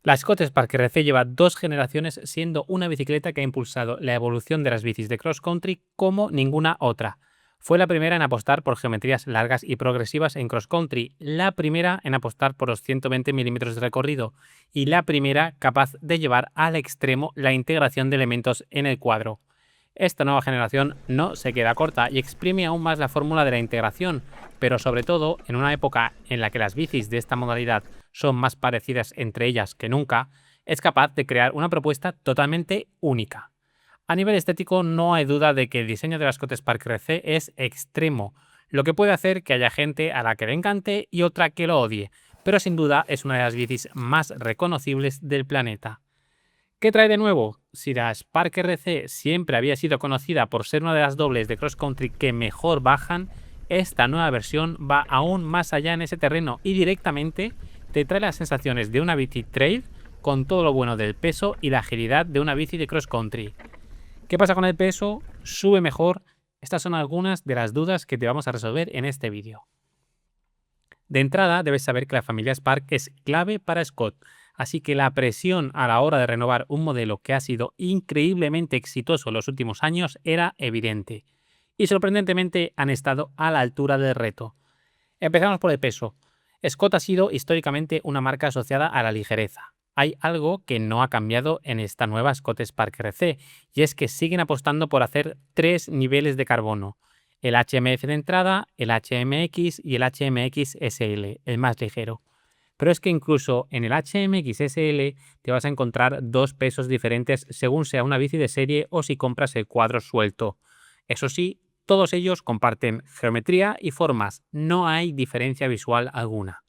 La Scott Spark RC lleva 2 generaciones siendo una bicicleta que ha impulsado la evolución de las bicis de cross country como ninguna otra. Fue la primera en apostar por geometrías largas y progresivas en cross country, la primera en apostar por los 120 milímetros de recorrido y la primera capaz de llevar al extremo la integración de elementos en el cuadro. Esta nueva generación no se queda corta y exprime aún más la fórmula de la integración, pero sobre todo en una época en la que las bicis de esta modalidad son más parecidas entre ellas que nunca, es capaz de crear una propuesta totalmente única. A nivel estético no hay duda de que el diseño de la Scott Spark RC es extremo, lo que puede hacer que haya gente a la que le encante y otra que lo odie, pero sin duda es una de las bicis más reconocibles del planeta. ¿Qué trae de nuevo? Si la Spark RC siempre había sido conocida por ser una de las dobles de cross country que mejor bajan, esta nueva versión va aún más allá en ese terreno y directamente te trae las sensaciones de una bici trail con todo lo bueno del peso y la agilidad de una bici de cross country. ¿Qué pasa con el peso? ¿Sube mejor? Estas son algunas de las dudas que te vamos a resolver en este vídeo. De entrada, debes saber que la familia Spark es clave para Scott, así que la presión a la hora de renovar un modelo que ha sido increíblemente exitoso en los últimos años era evidente, y sorprendentemente han estado a la altura del reto. Empezamos por el peso. Scott ha sido históricamente una marca asociada a la ligereza. Hay algo que no ha cambiado en esta nueva Scott Spark RC, y es que siguen apostando por hacer 3 niveles de carbono: el HMF de entrada, el HMX y el HMX SL, el más ligero. Pero es que incluso en el HMX SL te vas a encontrar 2 pesos diferentes según sea una bici de serie o si compras el cuadro suelto. Eso sí, todos ellos comparten geometría y formas, no hay diferencia visual alguna.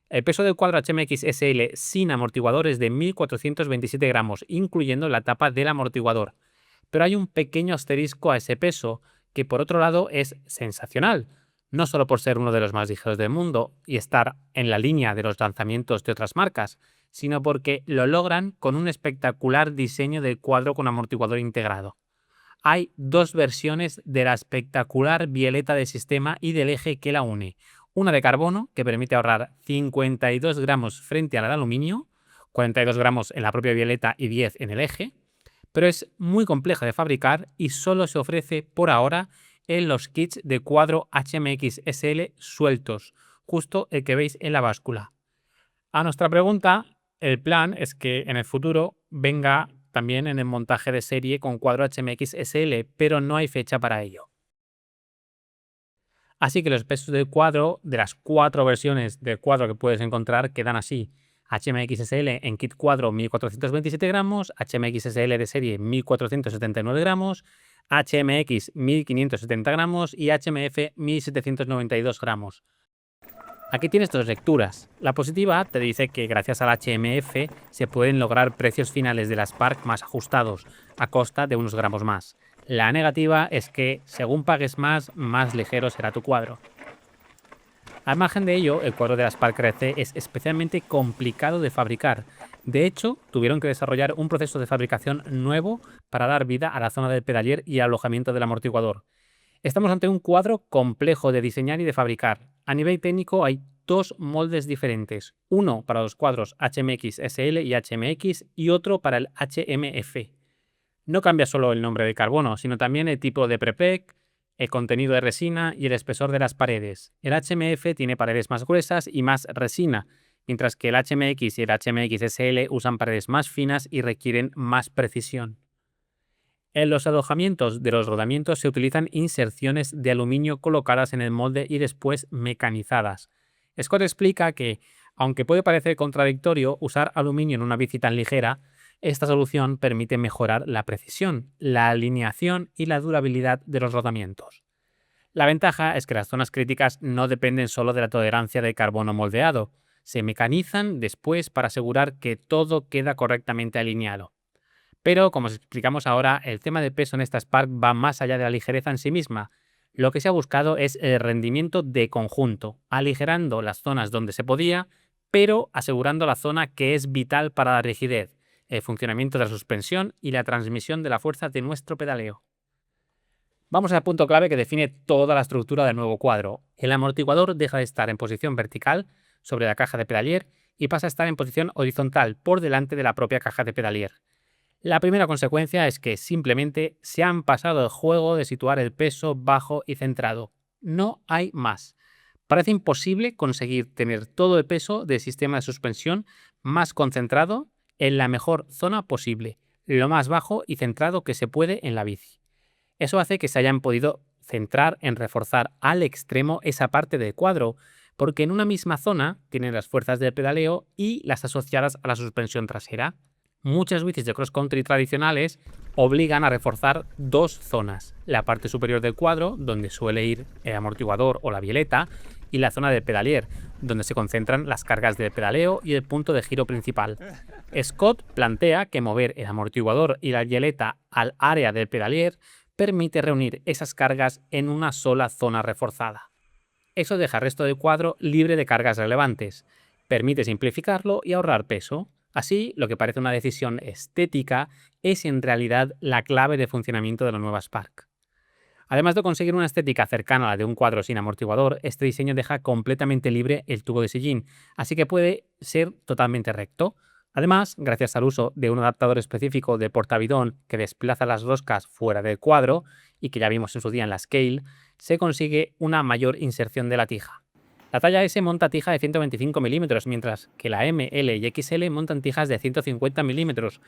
El peso del cuadro HMX SL sin amortiguador es de 1427 gramos, incluyendo la tapa del amortiguador. Pero hay un pequeño asterisco a ese peso, que por otro lado es sensacional, no solo por ser uno de los más ligeros del mundo y estar en la línea de los lanzamientos de otras marcas, sino porque lo logran con un espectacular diseño del cuadro con amortiguador integrado. Hay 2 versiones de la espectacular bieleta de sistema y del eje que la une. Una de carbono, que permite ahorrar 52 gramos frente al aluminio, 42 gramos en la propia bieleta y 10 en el eje, pero es muy compleja de fabricar y solo se ofrece por ahora en los kits de cuadro HMX SL sueltos, justo el que veis en la báscula. A nuestra pregunta, el plan es que en el futuro venga también en el montaje de serie con cuadro HMX SL, pero no hay fecha para ello. Así que los pesos del cuadro, de las 4 versiones del cuadro que puedes encontrar, quedan así: HMX SL en kit cuadro 1427 gramos, HMX SL de serie 1479 gramos, HMX 1570 gramos y HMF 1792 gramos. Aquí tienes 2 lecturas. La positiva te dice que gracias al HMF se pueden lograr precios finales de la Spark más ajustados, a costa de unos gramos más. La negativa es que, según pagues más ligero será tu cuadro. Al margen de ello, el cuadro de la Spark RC es especialmente complicado de fabricar. De hecho, tuvieron que desarrollar un proceso de fabricación nuevo para dar vida a la zona del pedalier y alojamiento del amortiguador. Estamos ante un cuadro complejo de diseñar y de fabricar. A nivel técnico hay 2 moldes diferentes, uno para los cuadros HMX SL y HMX y otro para el HMF. No cambia solo el nombre de carbono, sino también el tipo de prepreg, el contenido de resina y el espesor de las paredes. El HMF tiene paredes más gruesas y más resina, mientras que el HMX y el HMX SL usan paredes más finas y requieren más precisión. En los alojamientos de los rodamientos se utilizan inserciones de aluminio colocadas en el molde y después mecanizadas. Scott explica que, aunque puede parecer contradictorio usar aluminio en una bici tan ligera, esta solución permite mejorar la precisión, la alineación y la durabilidad de los rodamientos. La ventaja es que las zonas críticas no dependen solo de la tolerancia del carbono moldeado, se mecanizan después para asegurar que todo queda correctamente alineado. Pero, como os explicamos ahora, el tema del peso en esta Spark va más allá de la ligereza en sí misma. Lo que se ha buscado es el rendimiento de conjunto, aligerando las zonas donde se podía, pero asegurando la zona que es vital para la rigidez, el funcionamiento de la suspensión y la transmisión de la fuerza de nuestro pedaleo. Vamos al punto clave que define toda la estructura del nuevo cuadro. El amortiguador deja de estar en posición vertical sobre la caja de pedalier y pasa a estar en posición horizontal por delante de la propia caja de pedalier. La primera consecuencia es que simplemente se han pasado el juego de situar el peso bajo y centrado. No hay más. Parece imposible conseguir tener todo el peso del sistema de suspensión más concentrado en la mejor zona posible, lo más bajo y centrado que se puede en la bici. Eso hace que se hayan podido centrar en reforzar al extremo esa parte del cuadro, porque en una misma zona tienen las fuerzas del pedaleo y las asociadas a la suspensión trasera. Muchas bicis de cross country tradicionales obligan a reforzar dos zonas: la parte superior del cuadro, donde suele ir el amortiguador o la bieleta, y la zona del pedalier, donde se concentran las cargas del pedaleo y el punto de giro principal. Scott plantea que mover el amortiguador y la bieleta al área del pedalier permite reunir esas cargas en una sola zona reforzada. Eso deja el resto del cuadro libre de cargas relevantes, permite simplificarlo y ahorrar peso. Así, lo que parece una decisión estética es en realidad la clave de funcionamiento de la nueva Spark. Además de conseguir una estética cercana a la de un cuadro sin amortiguador, este diseño deja completamente libre el tubo de sillín, así que puede ser totalmente recto. Además, gracias al uso de un adaptador específico de portavidón que desplaza las roscas fuera del cuadro, y que ya vimos en su día en la Scale, se consigue una mayor inserción de la tija. La talla S monta tija de 125 milímetros, mientras que la M, L y XL montan tijas de 150 milímetros,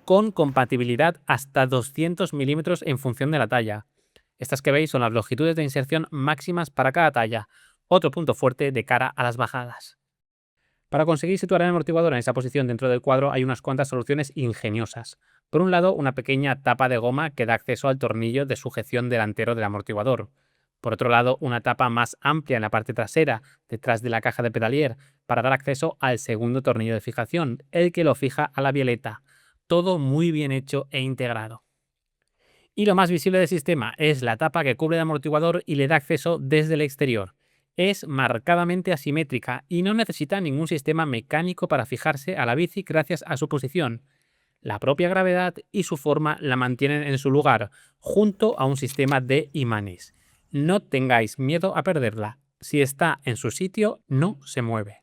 con compatibilidad hasta 200 milímetros en función de la talla. Estas que veis son las longitudes de inserción máximas para cada talla, otro punto fuerte de cara a las bajadas. Para conseguir situar el amortiguador en esa posición dentro del cuadro hay unas cuantas soluciones ingeniosas. Por un lado, una pequeña tapa de goma que da acceso al tornillo de sujeción delantero del amortiguador. Por otro lado, una tapa más amplia en la parte trasera, detrás de la caja de pedalier, para dar acceso al segundo tornillo de fijación, el que lo fija a la bieleta. Todo muy bien hecho e integrado. Y lo más visible del sistema es la tapa que cubre el amortiguador y le da acceso desde el exterior. Es marcadamente asimétrica y no necesita ningún sistema mecánico para fijarse a la bici gracias a su posición. La propia gravedad y su forma la mantienen en su lugar, junto a un sistema de imanes. No tengáis miedo a perderla. Si está en su sitio, no se mueve.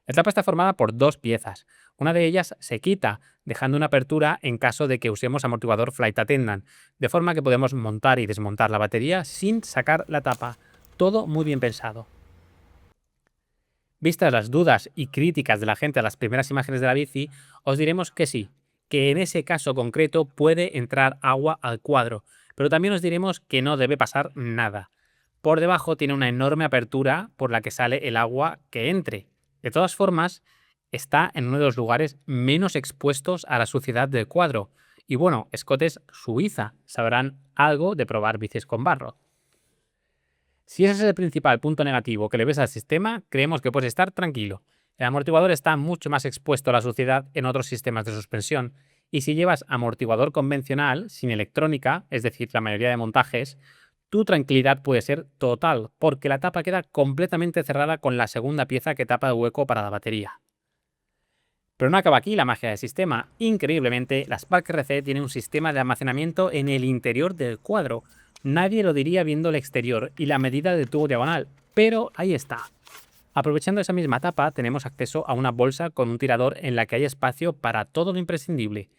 La tapa está formada por dos piezas. Una de ellas se quita, dejando una apertura en caso de que usemos amortiguador flight attendant, de forma que podemos montar y desmontar la batería sin sacar la tapa. Todo muy bien pensado. Vistas las dudas y críticas de la gente a las primeras imágenes de la bici, os diremos que sí, que en ese caso concreto puede entrar agua al cuadro, pero también os diremos que no debe pasar nada. Por debajo tiene una enorme apertura por la que sale el agua que entre. De todas formas, está en uno de los lugares menos expuestos a la suciedad del cuadro. Y bueno, Scott es Suiza, sabrán algo de probar bicis con barro. Si ese es el principal punto negativo que le ves al sistema, creemos que puedes estar tranquilo. El amortiguador está mucho más expuesto a la suciedad en otros sistemas de suspensión, y si llevas amortiguador convencional, sin electrónica, es decir, la mayoría de montajes, tu tranquilidad puede ser total, porque la tapa queda completamente cerrada con la segunda pieza que tapa el hueco para la batería. Pero no acaba aquí la magia del sistema. Increíblemente, la Spark RC tiene un sistema de almacenamiento en el interior del cuadro. Nadie lo diría viendo el exterior y la medida del tubo diagonal, pero ahí está. Aprovechando esa misma tapa, tenemos acceso a una bolsa con un tirador en la que hay espacio para todo lo imprescindible.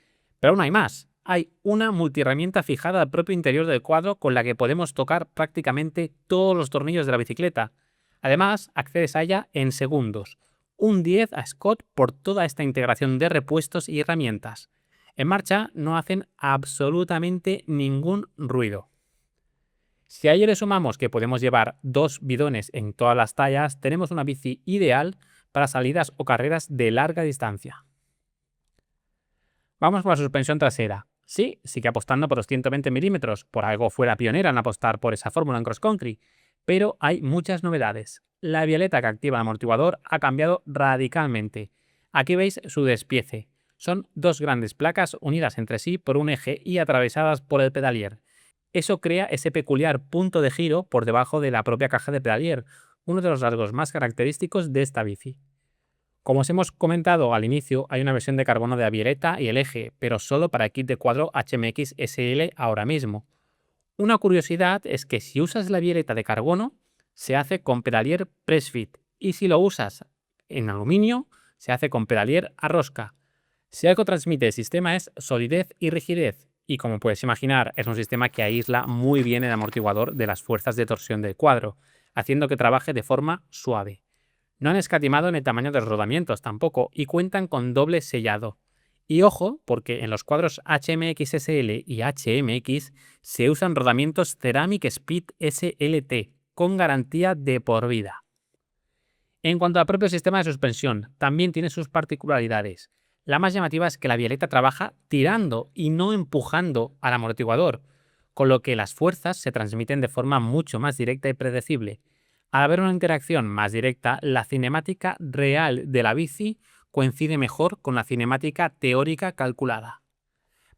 Pero aún hay más. Hay una multiherramienta fijada al propio interior del cuadro con la que podemos tocar prácticamente todos los tornillos de la bicicleta. Además, accedes a ella en segundos. Un 10 a Scott por toda esta integración de repuestos y herramientas. En marcha no hacen absolutamente ningún ruido. Si a ello le sumamos que podemos llevar dos bidones en todas las tallas, tenemos una bici ideal para salidas o carreras de larga distancia. Vamos por la suspensión trasera. Sí, sigue apostando por los 120 milímetros, por algo fuera pionera en apostar por esa fórmula en cross country, pero hay muchas novedades. La violeta que activa el amortiguador ha cambiado radicalmente. Aquí veis su despiece. Son dos grandes placas unidas entre sí por un eje y atravesadas por el pedalier. Eso crea ese peculiar punto de giro por debajo de la propia caja de pedalier, uno de los rasgos más característicos de esta bici. Como os hemos comentado al inicio, hay una versión de carbono de la violeta y el eje, pero solo para el kit de cuadro HMX SL ahora mismo. Una curiosidad es que si usas la violeta de carbono, se hace con pedalier press fit, y si lo usas en aluminio, se hace con pedalier a rosca. Si algo transmite el sistema es solidez y rigidez, y como puedes imaginar, es un sistema que aísla muy bien el amortiguador de las fuerzas de torsión del cuadro, haciendo que trabaje de forma suave. No han escatimado en el tamaño de los rodamientos tampoco y cuentan con doble sellado. Y ojo, porque en los cuadros HMX SL y HMX se usan rodamientos Ceramic Speed SLT con garantía de por vida. En cuanto al propio sistema de suspensión, también tiene sus particularidades. La más llamativa es que la bieleta trabaja tirando y no empujando al amortiguador, con lo que las fuerzas se transmiten de forma mucho más directa y predecible. Al haber una interacción más directa, la cinemática real de la bici coincide mejor con la cinemática teórica calculada.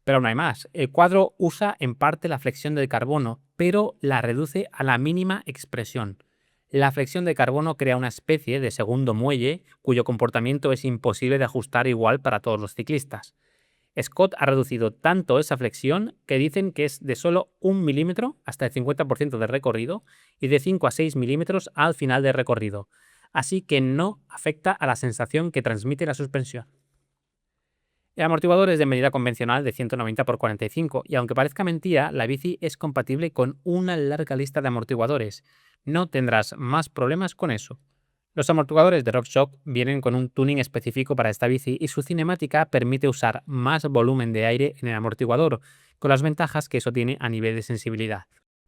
Pero no hay más. El cuadro usa en parte la flexión del carbono, pero la reduce a la mínima expresión. La flexión de carbono crea una especie de segundo muelle cuyo comportamiento es imposible de ajustar igual para todos los ciclistas. Scott ha reducido tanto esa flexión que dicen que es de solo 1 milímetro hasta el 50% del recorrido y de 5 a 6 milímetros al final del recorrido, así que no afecta a la sensación que transmite la suspensión. El amortiguador es de medida convencional de 190 x 45 y aunque parezca mentira, la bici es compatible con una larga lista de amortiguadores. No tendrás más problemas con eso. Los amortiguadores de RockShox vienen con un tuning específico para esta bici y su cinemática permite usar más volumen de aire en el amortiguador, con las ventajas que eso tiene a nivel de sensibilidad.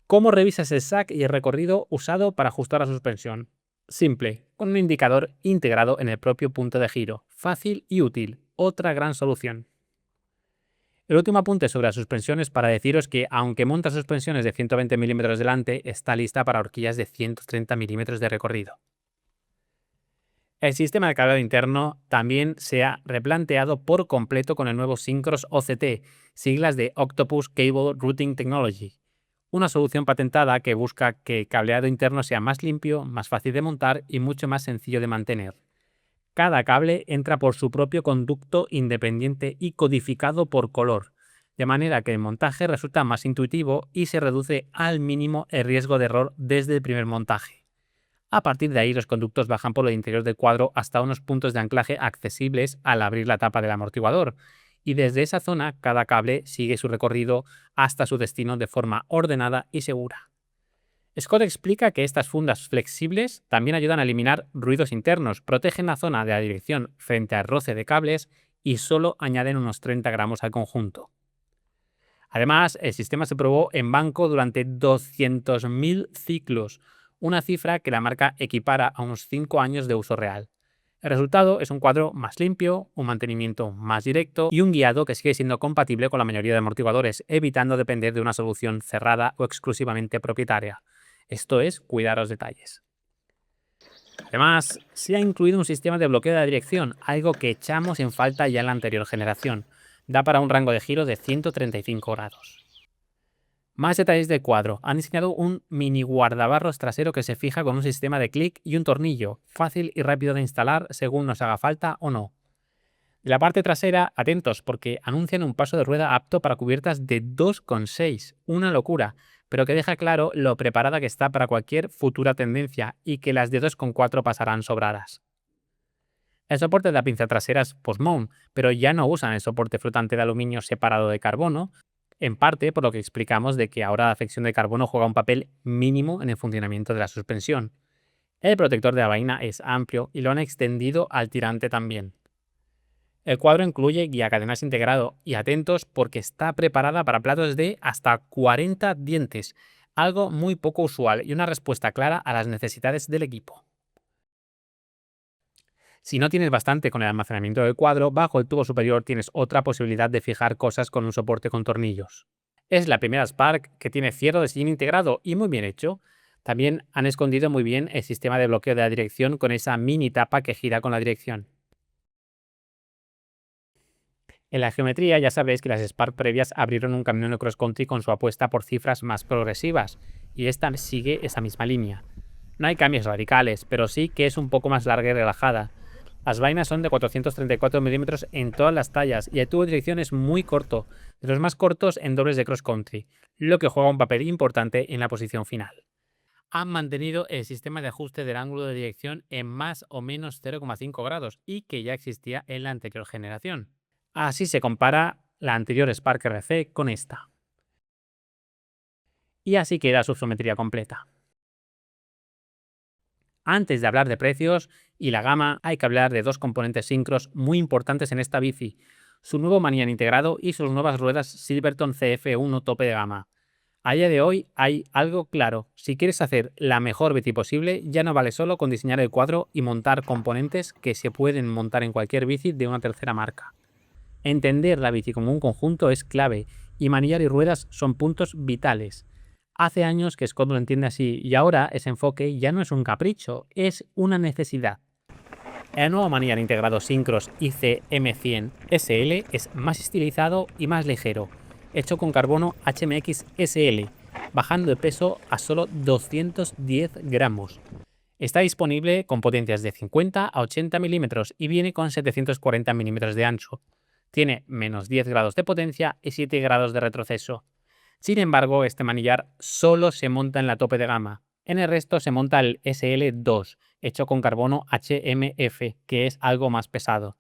¿Cómo revisas el SAC y el recorrido usado para ajustar la suspensión? Simple, con un indicador integrado en el propio punto de giro. Fácil y útil. Otra gran solución. El último apunte sobre las suspensiones para deciros que, aunque monta suspensiones de 120 milímetros delante, está lista para horquillas de 130 milímetros de recorrido. El sistema de cableado interno también se ha replanteado por completo con el nuevo Syncros OCT, siglas de Octopus Cable Routing Technology, una solución patentada que busca que el cableado interno sea más limpio, más fácil de montar y mucho más sencillo de mantener. Cada cable entra por su propio conducto independiente y codificado por color, de manera que el montaje resulta más intuitivo y se reduce al mínimo el riesgo de error desde el primer montaje. A partir de ahí, los conductos bajan por el interior del cuadro hasta unos puntos de anclaje accesibles al abrir la tapa del amortiguador, y desde esa zona cada cable sigue su recorrido hasta su destino de forma ordenada y segura. Scott explica que estas fundas flexibles también ayudan a eliminar ruidos internos, protegen la zona de la dirección frente al roce de cables y solo añaden unos 30 gramos al conjunto. Además, el sistema se probó en banco durante 200.000 ciclos, una cifra que la marca equipara a unos 5 años de uso real. El resultado es un cuadro más limpio, un mantenimiento más directo y un guiado que sigue siendo compatible con la mayoría de amortiguadores, evitando depender de una solución cerrada o exclusivamente propietaria. Esto es cuidar los detalles. Además, se ha incluido un sistema de bloqueo de la dirección, algo que echamos en falta ya en la anterior generación. Da para un rango de giro de 135 grados. Más detalles del cuadro. Han diseñado un mini guardabarros trasero que se fija con un sistema de clic y un tornillo, fácil y rápido de instalar según nos haga falta o no. De la parte trasera, atentos porque anuncian un paso de rueda apto para cubiertas de 2,6, una locura, pero que deja claro lo preparada que está para cualquier futura tendencia y que las de 2,4 pasarán sobradas. El soporte de la pinza trasera es post-mount, pero ya no usan el soporte flotante de aluminio separado de carbono, en parte por lo que explicamos de que ahora la flexión de carbono juega un papel mínimo en el funcionamiento de la suspensión. El protector de la vaina es amplio y lo han extendido al tirante también. El cuadro incluye guía cadenas integrado y atentos porque está preparada para platos de hasta 40 dientes, algo muy poco usual y una respuesta clara a las necesidades del equipo. Si no tienes bastante con el almacenamiento del cuadro, bajo el tubo superior tienes otra posibilidad de fijar cosas con un soporte con tornillos. Es la primera Spark que tiene cierre de sillín integrado y muy bien hecho. También han escondido muy bien el sistema de bloqueo de la dirección con esa mini tapa que gira con la dirección. En la geometría ya sabéis que las Spark previas abrieron un camino de cross country con su apuesta por cifras más progresivas, y esta sigue esa misma línea. No hay cambios radicales, pero sí que es un poco más larga y relajada. Las vainas son de 434 milímetros en todas las tallas y el tubo de dirección es muy corto, de los más cortos en dobles de cross country, lo que juega un papel importante en la posición final. Han mantenido el sistema de ajuste del ángulo de dirección en más o menos 0,5 grados y que ya existía en la anterior generación. Así se compara la anterior Spark RC con esta. Y así queda su geometría completa. Antes de hablar de precios y la gama, hay que hablar de dos componentes sincros muy importantes en esta bici: su nuevo manián integrado y sus nuevas ruedas Silverton CF1 tope de gama. A día de hoy hay algo claro: si quieres hacer la mejor bici posible, ya no vale solo con diseñar el cuadro y montar componentes que se pueden montar en cualquier bici de una tercera marca. Entender la bici como un conjunto es clave, y manillar y ruedas son puntos vitales. Hace años que Scott lo entiende así, y ahora ese enfoque ya no es un capricho, es una necesidad. El nuevo manillar integrado Syncros IC-M100 SL es más estilizado y más ligero, hecho con carbono HMX SL, bajando de peso a solo 210 gramos. Está disponible con potencias de 50 a 80 milímetros y viene con 740 milímetros de ancho. Tiene menos 10 grados de potencia y 7 grados de retroceso. Sin embargo, este manillar solo se monta en la tope de gama. En el resto se monta el SL2, hecho con carbono HMF, que es algo más pesado.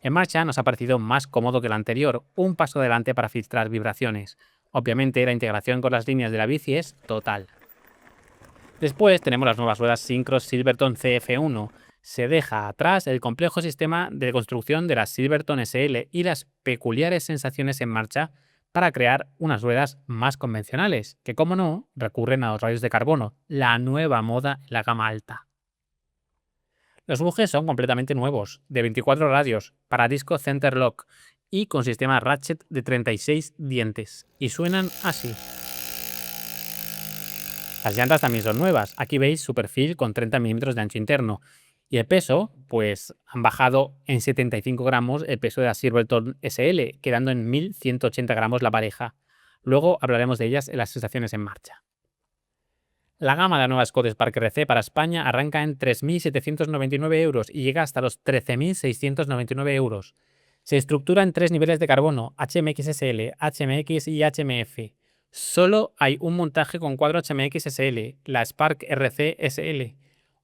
En marcha nos ha parecido más cómodo que el anterior, un paso adelante para filtrar vibraciones. Obviamente la integración con las líneas de la bici es total. Después tenemos las nuevas ruedas Syncros Silverton CF1. Se deja atrás el complejo sistema de construcción de las Silverton SL y las peculiares sensaciones en marcha para crear unas ruedas más convencionales, que como no, recurren a los rayos de carbono, la nueva moda en la gama alta. Los bujes son completamente nuevos, de 24 radios, para disco Center Lock y con sistema ratchet de 36 dientes, y suenan así. Las llantas también son nuevas. Aquí veis su perfil con 30 milímetros de ancho interno. Y el peso, pues han bajado en 75 gramos el peso de la Silverton SL, quedando en 1180 gramos la pareja. Luego hablaremos de ellas en las estaciones en marcha. La gama de la nueva Scott Spark RC para España arranca en 3.799 euros y llega hasta los 13.699 euros. Se estructura en tres niveles de carbono: HMX SL, HMX y HMF. Solo hay un montaje con cuadro HMX SL, la Spark RC SL,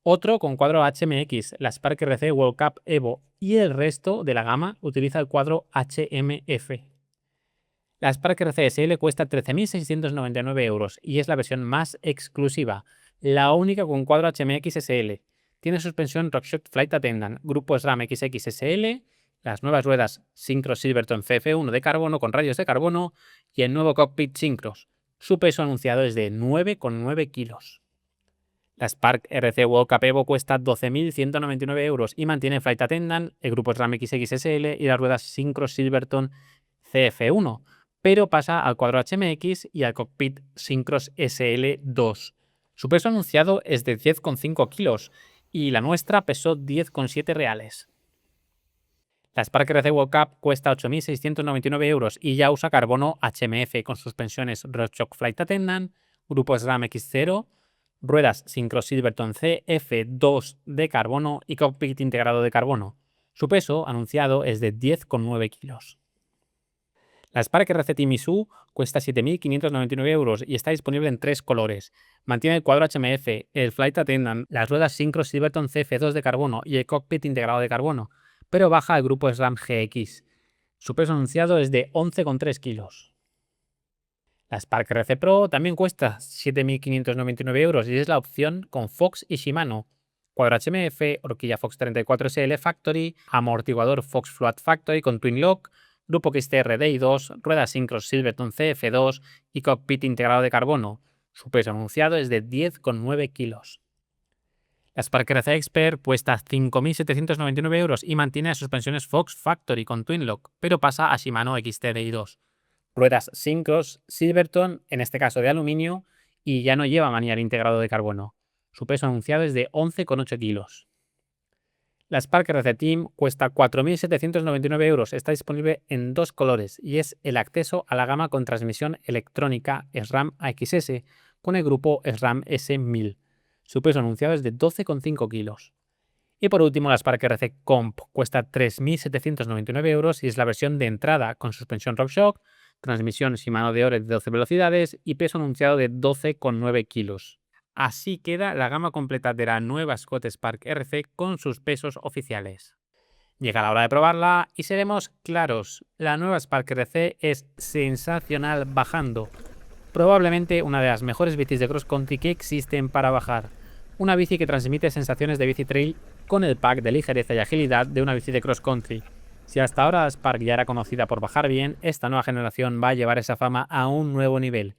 otro con cuadro HMX, la Spark RC World Cup Evo, y el resto de la gama utiliza el cuadro HMF. La Spark RC SL cuesta 13.699 euros y es la versión más exclusiva, la única con cuadro HMX SL. Tiene suspensión RockShox Flight Attendant, grupo SRAM XX SL, las nuevas ruedas Syncros Silverton CF1 de carbono con rayos de carbono y el nuevo cockpit Syncros. Su peso anunciado es de 9,9 kilos. La Spark RC World Cup Evo cuesta 12.199 euros y mantiene Flight Attendant, el grupo SRAM XXSL y las ruedas Syncros Silverton CF1, pero pasa al cuadro HMX y al cockpit Syncros SL2. Su peso anunciado es de 10,5 kilos y la nuestra pesó 10,7 reales. La Spark RC World Cup cuesta 8.699 euros y ya usa carbono HMF con suspensiones RockShox Flight Attendant, grupo SRAM X0, ruedas Syncros Silverton CF2 de carbono y cockpit integrado de carbono. Su peso anunciado es de 10,9 kilos. La Spark RC Timisu cuesta 7.599 euros y está disponible en tres colores. Mantiene el cuadro HMF, el Flight Attendant, las ruedas Syncros Silverton CF2 de carbono y el cockpit integrado de carbono, pero baja al grupo SRAM GX. Su peso anunciado es de 11,3 kilos. La Spark RC Pro también cuesta 7.599 euros y es la opción con Fox y Shimano. Cuadro HMF, horquilla Fox 34SL Factory, amortiguador Fox Float Factory con Twin Lock, grupo XTR DI2, ruedas Syncros Silverton CF2 y cockpit integrado de carbono. Su peso anunciado es de 10,9 kilos. La Spark RC Expert cuesta 5.799 euros y mantiene las suspensiones Fox Factory con Twin Lock, pero pasa a Shimano XT-DI2. Ruedas Syncros Silverton, en este caso de aluminio, y ya no lleva manillar integrado de carbono. Su peso anunciado es de 11,8 kilos. La Spark RC Team cuesta 4.799 euros, está disponible en dos colores y es el acceso a la gama con transmisión electrónica SRAM AXS con el grupo SRAM S1000. Su peso anunciado es de 12,5 kilos. Y por último, la Spark RC Comp cuesta 3.799 euros y es la versión de entrada con suspensión RockShox, transmisión Shimano de Ore de 12 velocidades y peso anunciado de 12,9 kilos. Así queda la gama completa de la nueva Scott Spark RC con sus pesos oficiales. Llega la hora de probarla y seremos claros, la nueva Spark RC es sensacional bajando. Probablemente una de las mejores bicis de cross country que existen para bajar. Una bici que transmite sensaciones de bici trail con el pack de ligereza y agilidad de una bici de cross country. Si hasta ahora la Spark ya era conocida por bajar bien, esta nueva generación va a llevar esa fama a un nuevo nivel.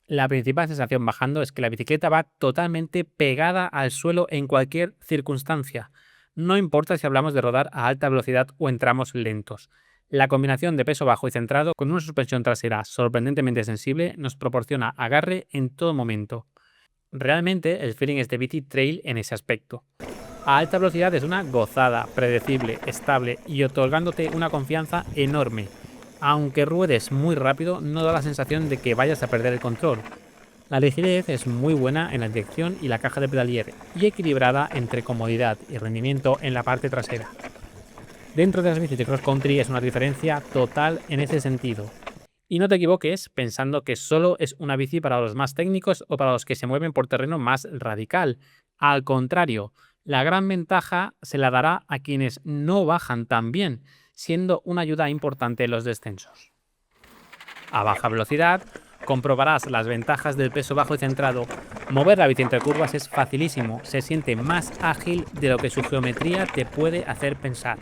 La principal sensación bajando es que la bicicleta va totalmente pegada al suelo en cualquier circunstancia. No importa si hablamos de rodar a alta velocidad o en tramos lentos. La combinación de peso bajo y centrado con una suspensión trasera sorprendentemente sensible nos proporciona agarre en todo momento. Realmente el feeling es de bici trail en ese aspecto. A alta velocidad es una gozada, predecible, estable y otorgándote una confianza enorme. Aunque ruedes muy rápido, no da la sensación de que vayas a perder el control. La ligerez es muy buena en la dirección y la caja de pedalier y equilibrada entre comodidad y rendimiento en la parte trasera. Dentro de las bicis de cross country es una diferencia total en ese sentido. Y no te equivoques pensando que solo es una bici para los más técnicos o para los que se mueven por terreno más radical. Al contrario, la gran ventaja se la dará a quienes no bajan tan bien, siendo una ayuda importante en los descensos. A baja velocidad, comprobarás las ventajas del peso bajo y centrado. Mover la bici entre curvas es facilísimo, se siente más ágil de lo que su geometría te puede hacer pensar.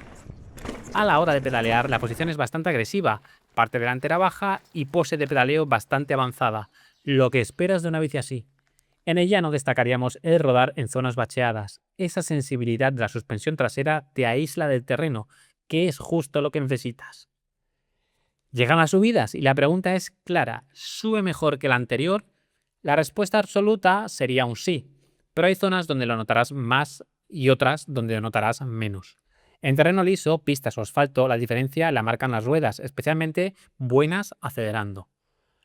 A la hora de pedalear, la posición es bastante agresiva, parte delantera baja y pose de pedaleo bastante avanzada, lo que esperas de una bici así. En ella no destacaríamos el rodar en zonas bacheadas. Esa sensibilidad de la suspensión trasera te aísla del terreno, que es justo lo que necesitas. Llegan las subidas y la pregunta es clara, ¿sube mejor que la anterior? La respuesta absoluta sería un sí, pero hay zonas donde lo notarás más y otras donde lo notarás menos. En terreno liso, pistas o asfalto, la diferencia la marcan las ruedas, especialmente buenas acelerando.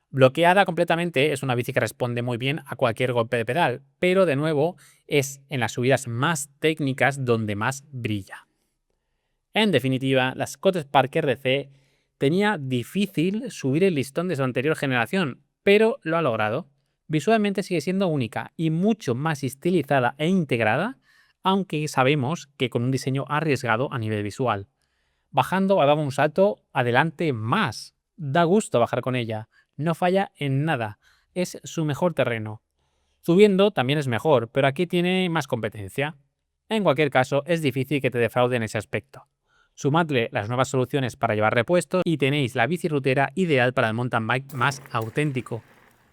Bloqueada completamente es una bici que responde muy bien a cualquier golpe de pedal, pero de nuevo es en las subidas más técnicas donde más brilla. En definitiva, la Scott Spark RC tenía difícil subir el listón de su anterior generación, pero lo ha logrado. Visualmente sigue siendo única y mucho más estilizada e integrada, aunque sabemos que con un diseño arriesgado a nivel visual. Bajando ha dado un salto adelante más. Da gusto bajar con ella. No falla en nada. Es su mejor terreno. Subiendo también es mejor, pero aquí tiene más competencia. En cualquier caso, es difícil que te defraude en ese aspecto. Sumadle las nuevas soluciones para llevar repuestos y tenéis la bici rutera ideal para el mountain bike más auténtico.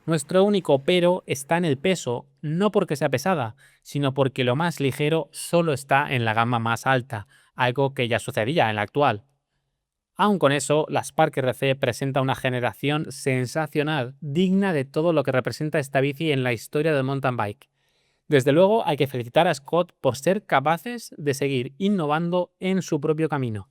Nuestro único pero está en el peso, no porque sea pesada, sino porque lo más ligero solo está en la gama más alta, algo que ya sucedía en la actual. Aun con eso, la Spark RC presenta una generación sensacional, digna de todo lo que representa esta bici en la historia del mountain bike. Desde luego hay que felicitar a Scott por ser capaces de seguir innovando en su propio camino.